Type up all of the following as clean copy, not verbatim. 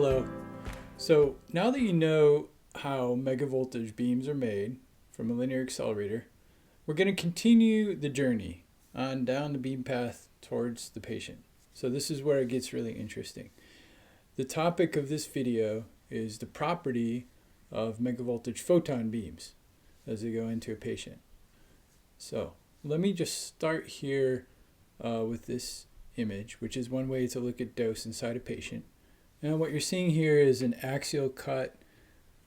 Hello. So now that you know how megavoltage beams are made from a linear accelerator, we're going to continue the journey on down the beam path towards the patient. So this is where it gets really interesting. The topic of this video is the property of megavoltage photon beams as they go into a patient. So let me just start here with this image, which is one way to look at dose inside a patient. Now what you're seeing here is an axial cut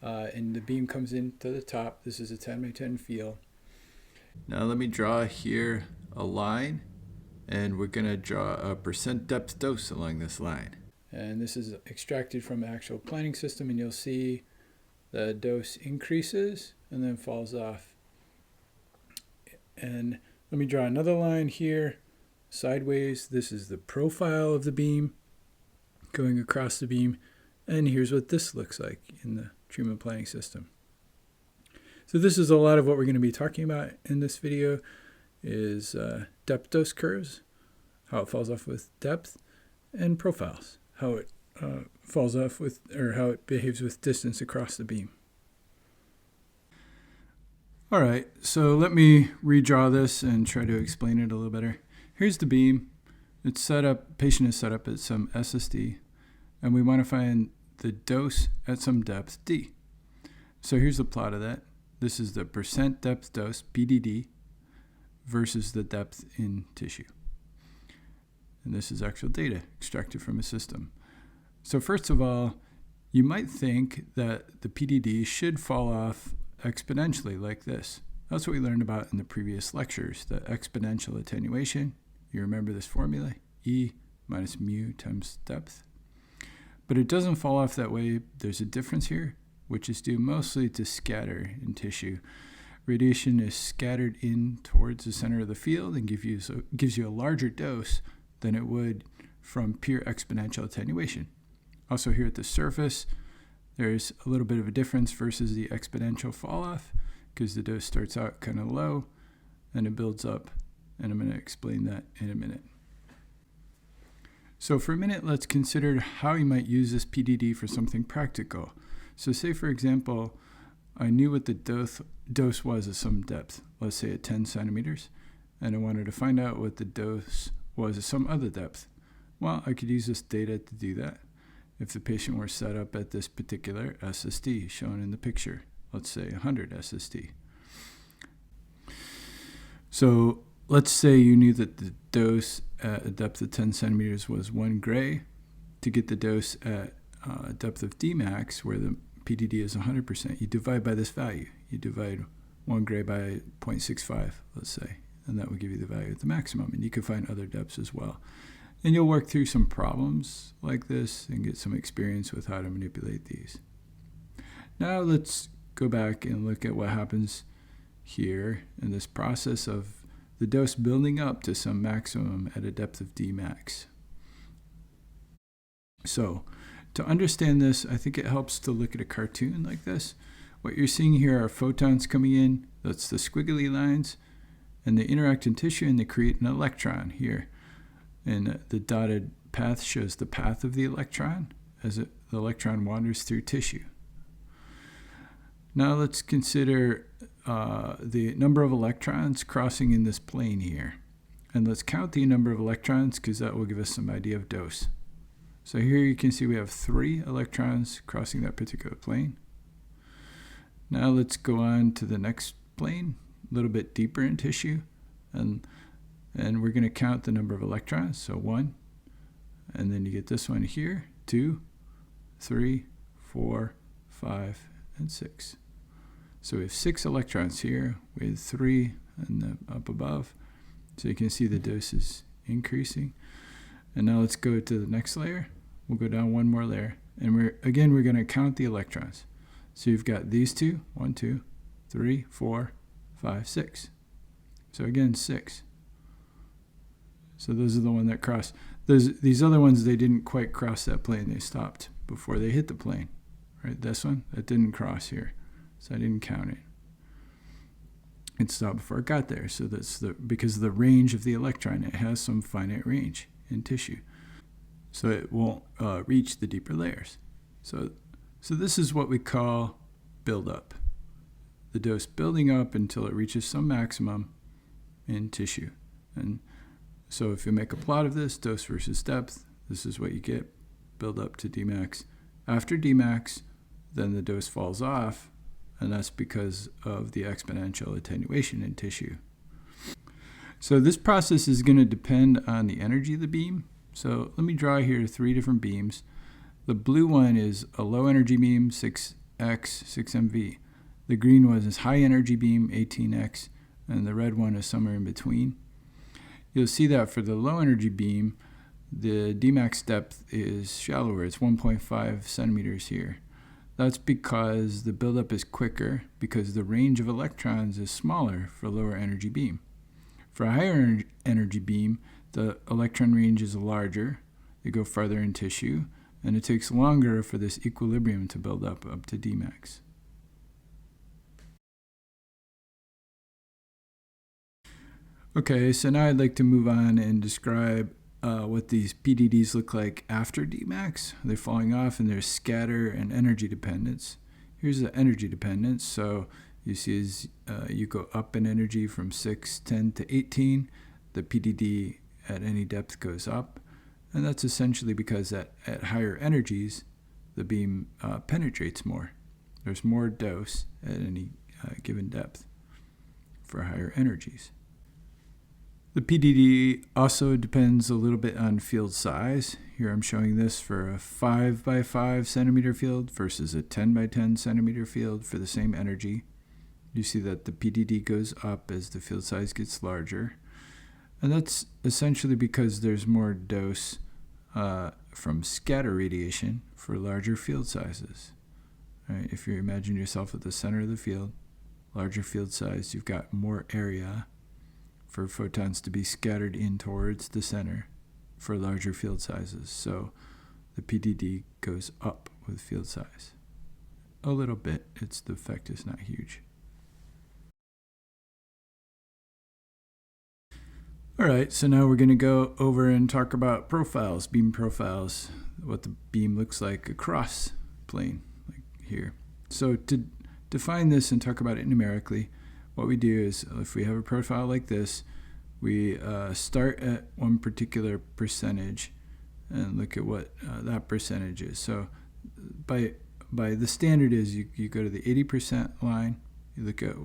and the beam comes into the top. This is a 10 by 10 field. Now let me draw here a line, and we're going to draw a percent depth dose along this line. And this is extracted from the actual planning system, and you'll see the dose increases and then falls off. And let me draw another line here sideways. This is the profile of the beam going across the beam, and here's what this looks like in the treatment planning system. So this is a lot of what we're going to be talking about in this video is depth dose curves, how it falls off with depth, and profiles, how it falls off with, or how it behaves with distance across the beam. All right, so let me redraw this and try to explain it a little better. Here's the beam. It's set up, patient is set up at some SSD, and we want to find the dose at some depth D. So here's the plot of that. This is the percent depth dose, PDD, versus the depth in tissue. And this is actual data extracted from a system. So first of all, you might think that the PDD should fall off exponentially like this. That's what we learned about in the previous lectures, the exponential attenuation. You remember this formula, E minus mu times depth. But it doesn't fall off that way. There's a difference here, which is due mostly to scatter in tissue. Radiation is scattered in towards the center of the field and gives you a larger dose than it would from pure exponential attenuation. Also here at the surface, there's a little bit of a difference versus the exponential fall off because the dose starts out kind of low and it builds up. And I'm going to explain that in a minute. So for a minute, let's consider how you might use this PDD for something practical. So say, for example, I knew what the dose was at some depth, let's say at 10 centimeters, and I wanted to find out what the dose was at some other depth. Well, I could use this data to do that if the patient were set up at this particular SSD shown in the picture, let's say 100 SSD. So let's say you knew that the dose at a depth of 10 centimeters was 1 gray. To get the dose at a depth of Dmax, where the PDD is 100%, you divide by this value. You divide 1 gray by 0.65, let's say, and that will give you the value at the maximum. And you can find other depths as well. And you'll work through some problems like this and get some experience with how to manipulate these. Now let's go back and look at what happens here in this process of the dose building up to some maximum at a depth of Dmax. So to understand this, I think it helps to look at a cartoon like this. What you're seeing here are photons coming in, that's the squiggly lines, and they interact in tissue and they create an electron here. And the dotted path shows the path of the electron as the electron wanders through tissue. Now let's consider the number of electrons crossing in this plane here. And let's count the number of electrons because that will give us some idea of dose. So here you can see we have 3 electrons crossing that particular plane. Now let's go on to the next plane, a little bit deeper in tissue. And we're going to count the number of electrons. So 1, and then you get this one here, 2, 3, 4, 5, and 6. So we have 6 electrons here with 3 up above. So you can see the dose is increasing. And now let's go to the next layer. We'll go down one more layer. And we're going to count the electrons. So you've got these 2, 1, 2, 3, 4, 5, 6. So again, 6. So those are the ones that cross. These other ones, they didn't quite cross that plane. They stopped before they hit the plane. Right? This one, that didn't cross here. So I didn't count it. It stopped before it got there. So that's because of the range of the electron. It has some finite range in tissue. So it won't reach the deeper layers. So this is what we call buildup. The dose building up until it reaches some maximum in tissue. And so if you make a plot of this, dose versus depth, this is what you get, build up to Dmax. After Dmax, then the dose falls off, and that's because of the exponential attenuation in tissue. So this process is going to depend on the energy of the beam. So let me draw here 3 different beams. The blue one is a low energy beam, 6x, 6 MV. The green one is high energy beam, 18x, and the red one is somewhere in between. You'll see that for the low energy beam, the Dmax depth is shallower. It's 1.5 centimeters here. That's because the buildup is quicker because the range of electrons is smaller for a lower energy beam. For a higher energy beam, the electron range is larger. They go farther in tissue, and it takes longer for this equilibrium to build up to Dmax. Okay, so now I'd like to move on and describe what these PDDs look like after Dmax. They're falling off, and there's scatter and energy dependence. Here's the energy dependence. So you see as you go up in energy from 6, 10 to 18, the PDD at any depth goes up. And that's essentially because at higher energies, the beam penetrates more. There's more dose at any given depth for higher energies. The PDD also depends a little bit on field size. Here I'm showing this for a 5 by 5 centimeter field versus a 10 by 10 centimeter field for the same energy. You see that the PDD goes up as the field size gets larger. And that's essentially because there's more dose from scatter radiation for larger field sizes. Right? If you imagine yourself at the center of the field, larger field size, you've got more area for photons to be scattered in towards the center for larger field sizes. So the PDD goes up with field size. A little bit. The effect is not huge. All right, so now we're going to go over and talk about profiles, beam profiles, what the beam looks like across plane, like here. So to define this and talk about it numerically, what we do is if we have a profile like this, we start at one particular percentage and look at what that percentage is. So by the standard is you go to the 80% line, you look at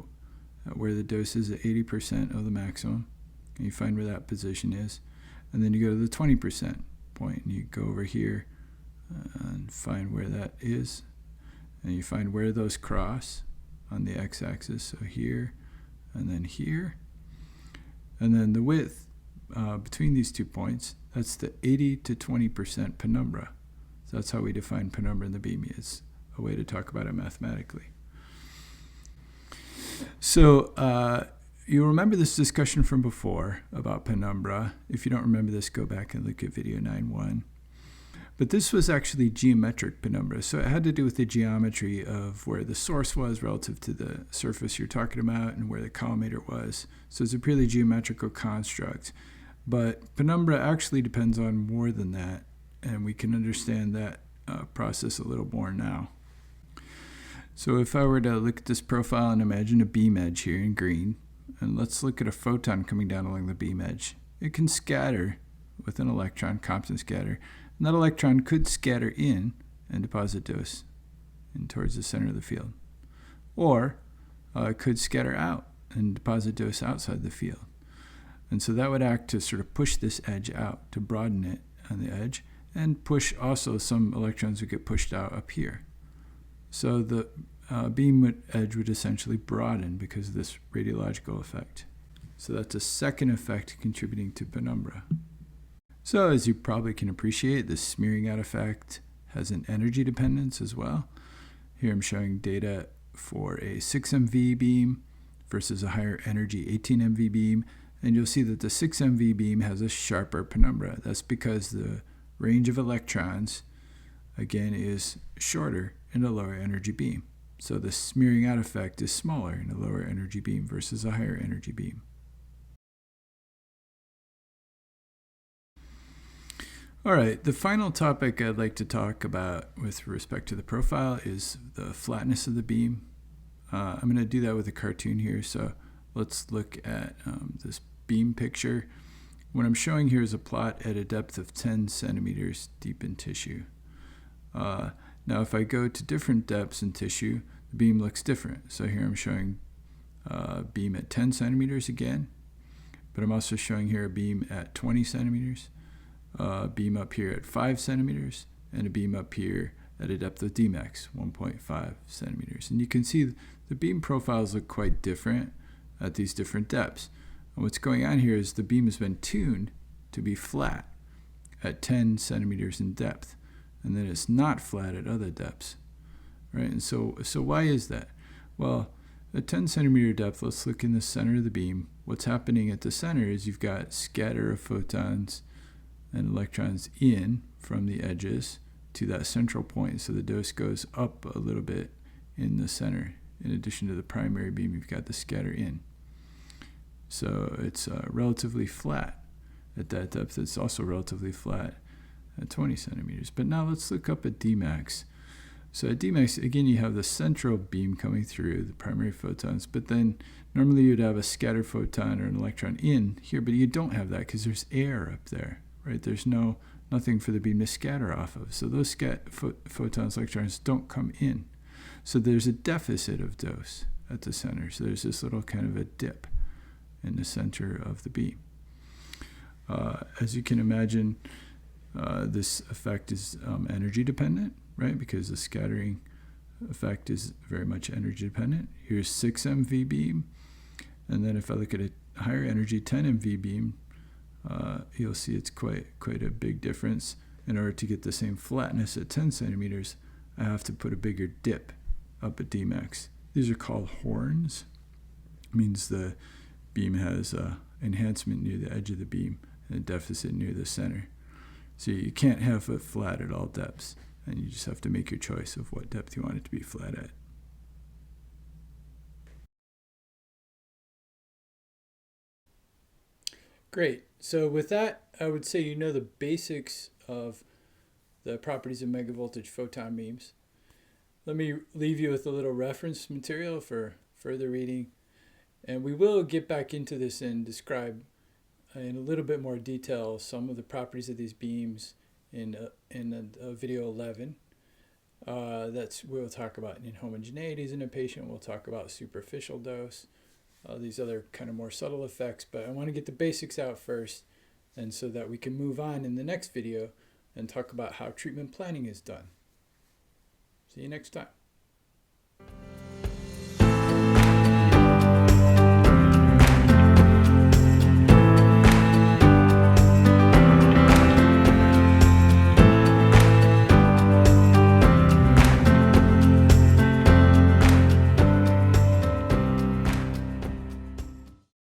where the dose is at 80% of the maximum, and you find where that position is. And then you go to the 20% point, and you go over here and find where that is. And you find where those cross on the x-axis, so here and then here. And then the width between these 2 points, that's the 80 to 20% penumbra. So that's how we define penumbra in the beam. It's a way to talk about it mathematically. So you remember this discussion from before about penumbra. If you don't remember this, go back and look at video 9.1. But this was actually geometric penumbra. So it had to do with the geometry of where the source was relative to the surface you're talking about and where the collimator was. So it's a purely geometrical construct. But penumbra actually depends on more than that, and we can understand that process a little more now. So if I were to look at this profile and imagine a beam edge here in green, and let's look at a photon coming down along the beam edge. It can scatter with an electron, Compton scatter, and that electron could scatter in and deposit dose in towards the center of the field. Or it could scatter out and deposit dose outside the field. And so that would act to sort of push this edge out, to broaden it on the edge, and push also some electrons would get pushed out up here. So the beam edge would essentially broaden because of this radiological effect. So that's a second effect contributing to penumbra. So as you probably can appreciate, this smearing out effect has an energy dependence as well. Here I'm showing data for a 6 MV beam versus a higher energy 18 MV beam. And you'll see that the 6 MV beam has a sharper penumbra. That's because the range of electrons, again, is shorter in a lower energy beam. So the smearing out effect is smaller in a lower energy beam versus a higher energy beam. All right, the final topic I'd like to talk about with respect to the profile is the flatness of the beam. I'm going to do that with a cartoon here, so let's look at this beam picture. What I'm showing here is a plot at a depth of 10 centimeters deep in tissue. Now if I go to different depths in tissue, the beam looks different. So here I'm showing a beam at 10 centimeters again, but I'm also showing here a beam at 20 centimeters, a beam up here at 5 centimeters, and a beam up here at a depth of Dmax, 1.5 centimeters. And you can see the beam profiles look quite different at these different depths. And what's going on here is the beam has been tuned to be flat at 10 centimeters in depth, and then it's not flat at other depths, right? And so why is that? Well, at 10 centimeter depth, let's look in the center of the beam. What's happening at the center is you've got scatter of photons and electrons in from the edges to that central point. So the dose goes up a little bit in the center. In addition to the primary beam, you've got the scatter in. So it's relatively flat at that depth. It's also relatively flat at 20 centimeters. But now let's look up at Dmax. So at Dmax, again, you have the central beam coming through, the primary photons, but then normally you'd have a scatter photon or an electron in here, but you don't have that because there's air up there, right? There's nothing for the beam to scatter off of. So those photons, electrons don't come in. So there's a deficit of dose at the center. So there's this little kind of a dip in the center of the beam. As you can imagine, this effect is energy dependent, right? Because the scattering effect is very much energy dependent. Here's 6 MV beam, and then if I look at a higher energy 10 MV beam, you'll see it's quite a big difference. In order to get the same flatness at 10 centimeters, I have to put a bigger dip up at Dmax. These are called horns. It means the beam has enhancement near the edge of the beam and a deficit near the center. So you can't have it flat at all depths, and you just have to make your choice of what depth you want it to be flat at. Great. So with that, I would say you know the basics of the properties of megavoltage photon beams. Let me leave you with a little reference material for further reading, and we will get back into this and describe in a little bit more detail some of the properties of these beams in video 11. We'll talk about inhomogeneities in a patient. We'll talk about superficial dose, these other kind of more subtle effects. But I want to get the basics out first, and so that we can move on in the next video and talk about how treatment planning is done. See you next time.